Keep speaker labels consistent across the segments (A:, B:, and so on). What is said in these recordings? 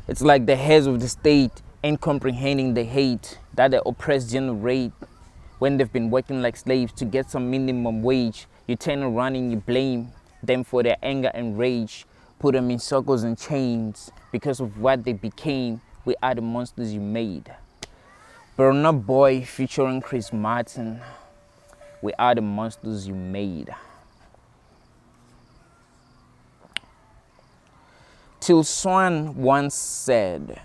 A: It's like the heads of the state ain't comprehending the hate that the oppressed generate when they've been working like slaves to get some minimum wage. You turn around and you blame them for their anger and rage. Put them in circles and chains because of what they became. We are the monsters you made. Burna Boy featuring Chris Martin. We are the monsters you made. Till Swan once said,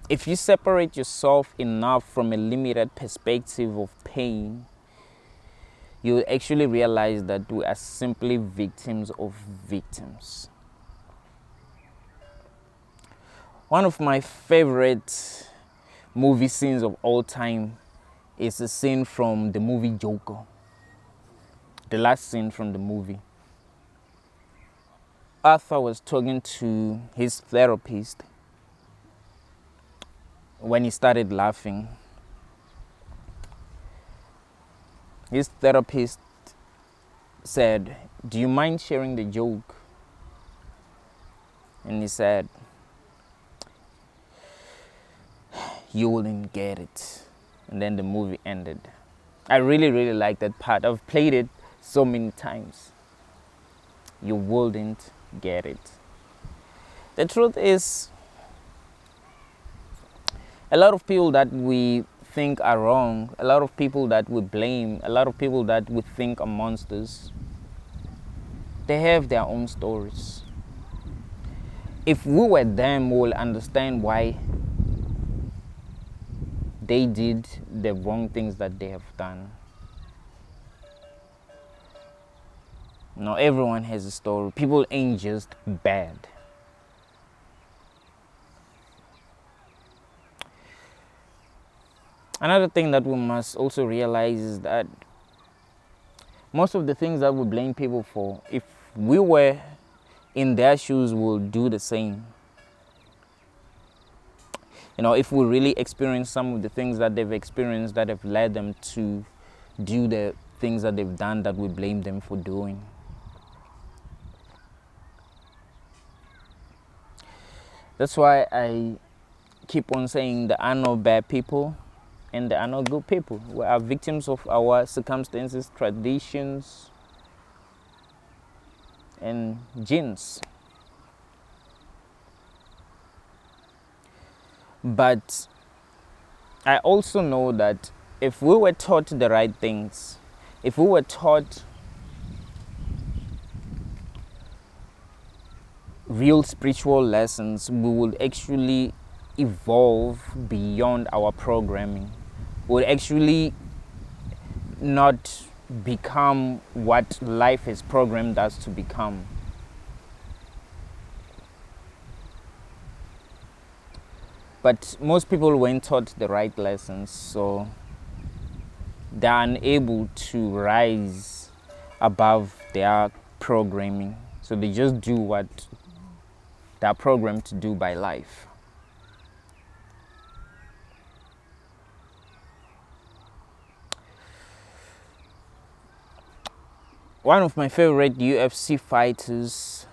A: if you separate yourself enough from a limited perspective of pain, you'll actually realize that we are simply victims of victims. One of my favorite movie scenes of all time is a scene from the movie Joker. The last scene from the movie. Arthur was talking to his therapist when he started laughing. His therapist said, do you mind sharing the joke? And he said, you wouldn't get it. And then the movie ended. I really like that part. I've played it so many times. You wouldn't get it. The truth is, a lot of people that we think are wrong, a lot of people that we blame, a lot of people that we think are monsters, they have their own stories. If we were them, we will understand why they did the wrong things that they have done. Now, everyone has a story. People ain't just bad. Another thing that we must also realize is that most of the things that we blame people for, if we were in their shoes, we'll do the same. If we really experience some of the things that they've experienced that have led them to do the things that they've done that we blame them for doing. That's why I keep on saying there are no bad people and there are no good people. We are victims of our circumstances, traditions, and genes. But I also know that if we were taught the right things, if we were taught real spiritual lessons, we will actually evolve beyond our programming. We'll actually not become what life has programmed us to become. But most people weren't taught the right lessons, so they're unable to rise above their programming. So they just do what they're programmed to do by life. One of my favorite UFC fighters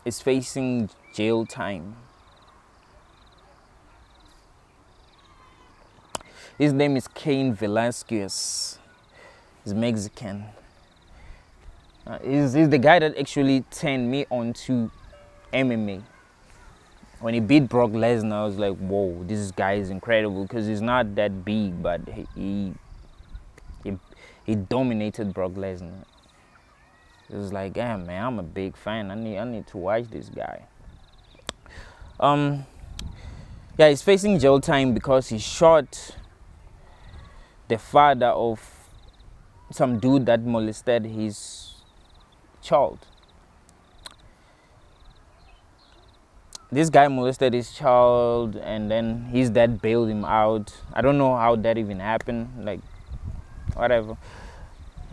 A: is facing jail time. His name is Cain Velasquez. He's Mexican. He's the guy that actually turned me on to MMA. When he beat Brock Lesnar, I was like, whoa, this guy is incredible, because he's not that big, but he dominated Brock Lesnar. It was like, damn, man, I'm a big fan. I need to watch this guy. He's facing jail time because he shot the father of some dude that molested his child. This guy molested his child, and then his dad bailed him out. I don't know how that even happened, like, whatever.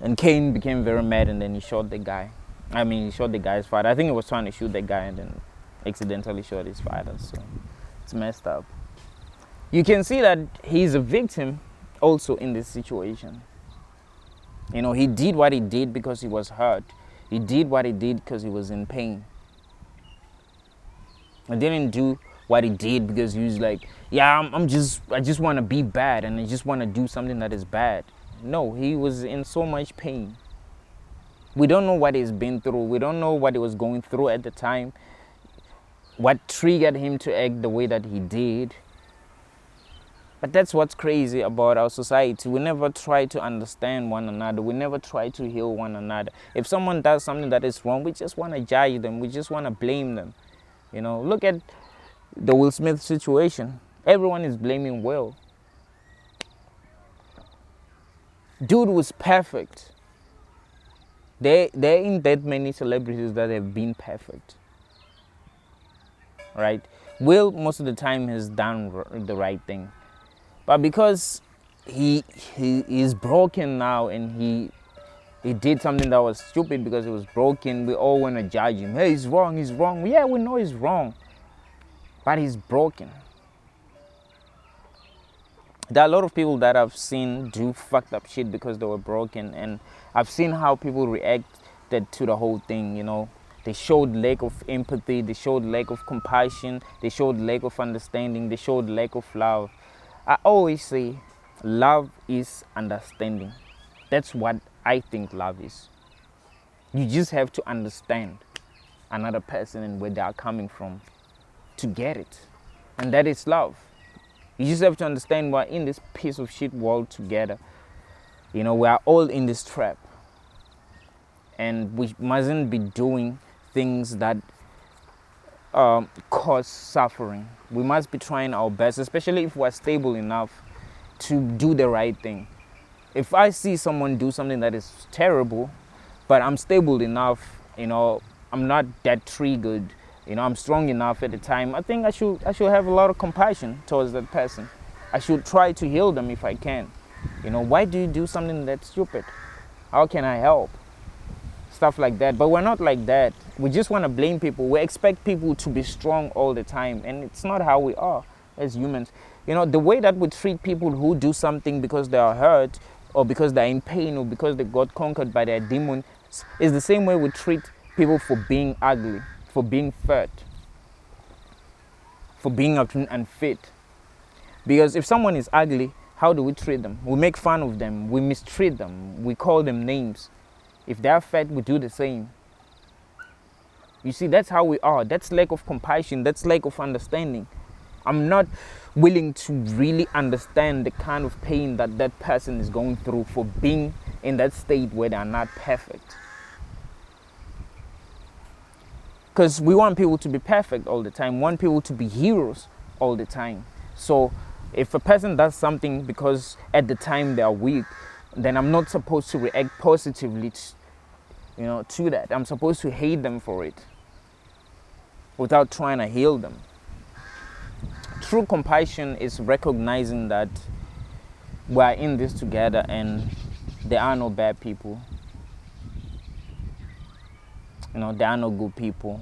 A: And Cain became very mad, and then he shot the guy. He shot the guy's father. I think he was trying to shoot the guy and then accidentally shot his father, so it's messed up. You can see that he's a victim also in this situation. He did what he did because he was hurt. He did what he did because he was in pain. He didn't do what he did because he was like, yeah, I just want to be bad and I just want to do something that is bad. No, he was in so much pain. We don't know what he's been through. We don't know what he was going through at the time, what triggered him to act the way that he did. But that's what's crazy about our society. We never try to understand one another. We never try to heal one another. If someone does something that is wrong, we just want to judge them. We just want to blame them. Look at the Will Smith situation. Everyone is blaming Will. Dude was perfect. There ain't that many celebrities that have been perfect. Right? Will, most of the time, has done the right thing. But because he is broken now and he did something that was stupid because it was broken, we all want to judge him. Hey, he's wrong. Yeah, we know he's wrong. But he's broken. There are a lot of people that I've seen do fucked up shit because they were broken. And I've seen how people reacted to the whole thing, They showed lack of empathy. They showed lack of compassion. They showed lack of understanding. They showed lack of love. I always say love is understanding. That's what I think love is. You just have to understand another person and where they are coming from to get it. And that is love. You just have to understand we're in this piece of shit world together. We are all in this trap. And we mustn't be doing things that cause suffering. We must be trying our best, especially if we're stable enough to do the right thing. If I see someone do something that is terrible, but I'm stable enough, I'm not that triggered, I'm strong enough at the time, I think I should have a lot of compassion towards that person. I should try to heal them if I can. Why do you do something that's stupid? How can I help? Stuff like that. But we're not like that. We just want to blame people. We expect people to be strong all the time, and it's not how we are as humans. The way that we treat people who do something because they are hurt or because they're in pain or because they got conquered by their demon is the same way we treat people for being ugly, for being fat, for being unfit. Because if someone is ugly, how do we treat them? We make fun of them. We mistreat them. We call them names. If they are fat, we do the same. You see, that's how we are. That's lack of compassion. That's lack of understanding. I'm not willing to really understand the kind of pain that that person is going through for being in that state where they are not perfect. Because we want people to be perfect all the time. We want people to be heroes all the time. So if a person does something because at the time they are weak, then I'm not supposed to react positively to that. I'm supposed to hate them for it without trying to heal them. True compassion is recognizing that we're in this together and there are no bad people. There are no good people.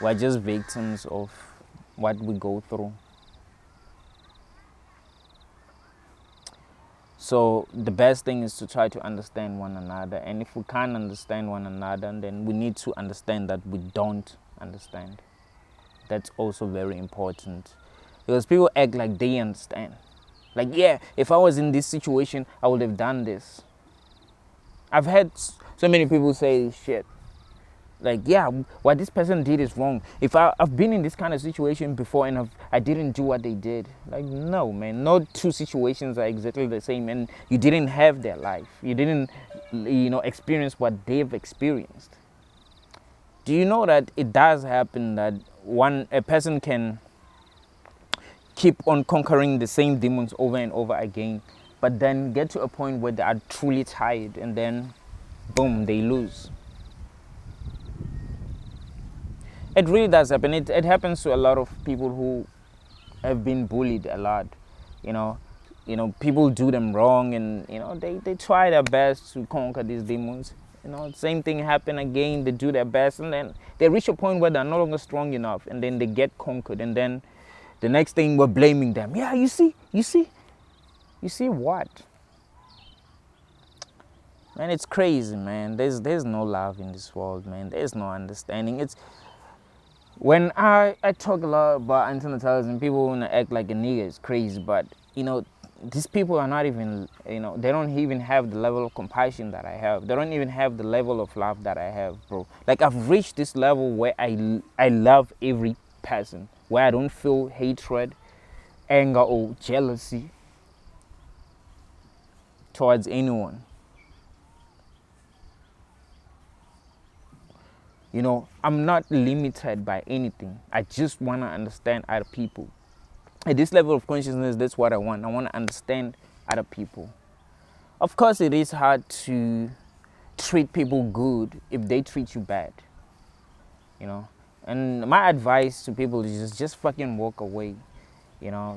A: We're just victims of what we go through. So the best thing is to try to understand one another. And if we can't understand one another, then we need to understand that we don't understand. That's also very important. Because people act like they understand. Like, yeah, if I was in this situation, I would have done this. I've had so many people say shit. Like, yeah, what this person did is wrong. If I've been in this kind of situation before and I didn't do what they did. Like, no, man. No two situations are exactly the same. And you didn't have their life. You didn't, experience what they've experienced. Do you know that it does happen that a person can keep on conquering the same demons over and over again, but then get to a point where they are truly tired and then, boom, they lose. It really does happen. It happens to a lot of people who have been bullied a lot. People do them wrong and, they try their best to conquer these demons. Same thing happen again. They do their best and then they reach a point where they're no longer strong enough and then they get conquered. And then the next thing we're blaming them. Yeah, you see what? Man, it's crazy, man. There's no love in this world, man. There's no understanding. When I talk a lot about antinatalism, people want to act like a nigga is crazy, but these people are not even, they don't even have the level of compassion that I have. They don't even have the level of love that I have, bro. Like, I've reached this level where I love every person, where I don't feel hatred, anger, or jealousy towards anyone. I'm not limited by anything. I just want to understand other people. At this level of consciousness, that's what I want. I want to understand other people. Of course, it is hard to treat people good if they treat you bad. And my advice to people is just fucking walk away.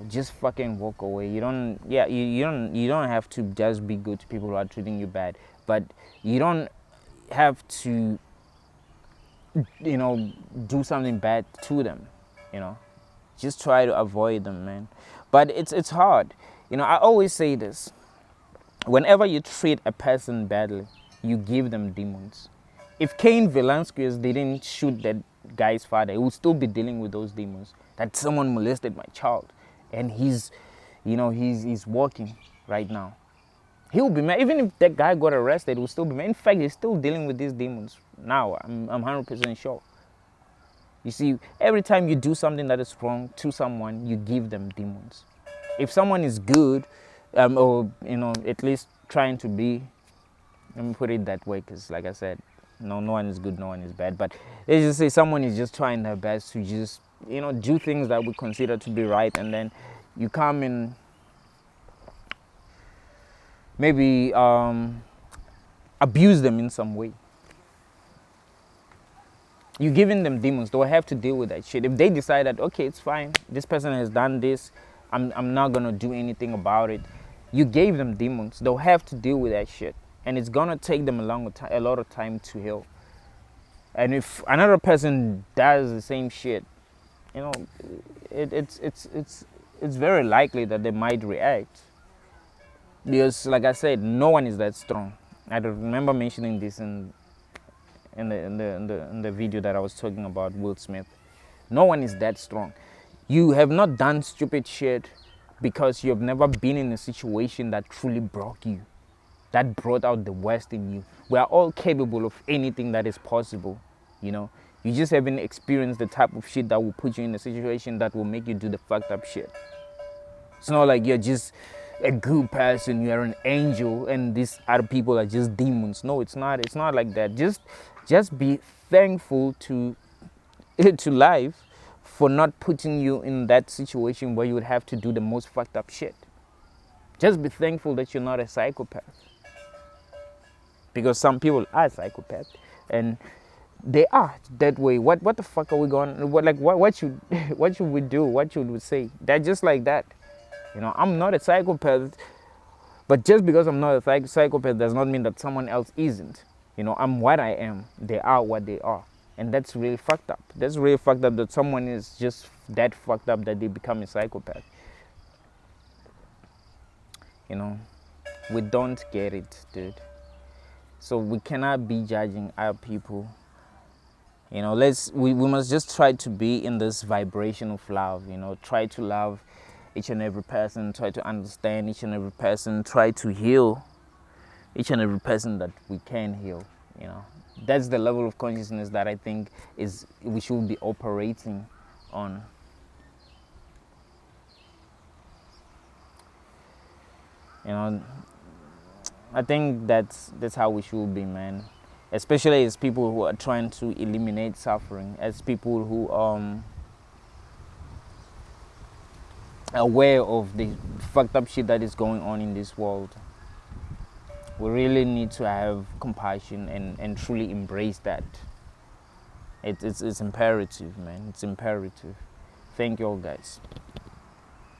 A: Just fucking walk away. You don't have to just be good to people who are treating you bad, but you don't have to do something bad to them. Just try to avoid them, man. But it's hard. I always say this: whenever you treat a person badly, you give them demons. If Cain Velasquez didn't shoot that guy's father, he would still be dealing with those demons. That someone molested my child, and he's walking right now. He will be mad. Even if that guy got arrested, he will still be mad. In fact, he's still dealing with these demons now. I'm 100% sure. You see, every time you do something that is wrong to someone, you give them demons. If someone is good, or at least trying to be, let me put it that way, because like I said, no one is good, no one is bad. But let's just say someone is just trying their best to just do things that we consider to be right, and then you come and maybe abuse them in some way. You're giving them demons. They'll have to deal with that shit. If they decide that, okay, it's fine, this person has done this, I'm not gonna do anything about it, you gave them demons. They'll have to deal with that shit, and it's gonna take them a lot of time to heal. And if another person does the same shit, it's very likely that they might react. Because, like I said, no one is that strong. I remember mentioning this in the video that I was talking about Will Smith. No one is that strong. You have not done stupid shit because you have never been in a situation that truly broke you, that brought out the worst in you. We are all capable of anything that is possible. You just haven't experienced the type of shit that will put you in a situation that will make you do the fucked up shit. It's not like you're just a good person, you're an angel, and these other people are just demons. No, it's not like that. Just be thankful to life for not putting you in that situation where you would have to do the most fucked up shit. Just be thankful that you're not a psychopath, because some people are psychopaths, and they are that way. What the fuck are we going? What should we do? What should we say? They're just like that. I'm not a psychopath, but just because I'm not a psychopath does not mean that someone else isn't. I'm what I am. They are what they are. And that's really fucked up. That's really fucked up that someone is just that fucked up that they become a psychopath. We don't get it, dude. So we cannot be judging other people. We must just try to be in this vibration of love. Try to love each and every person, try to understand each and every person, try to heal each and every person that we can heal. That's the level of consciousness that I think we should be operating on. I think that's how we should be, man. Especially as people who are trying to eliminate suffering, as people who aware of the fucked up shit that is going on in this world. We really need to have compassion and truly embrace that. It's imperative, man. It's imperative. Thank you all, guys.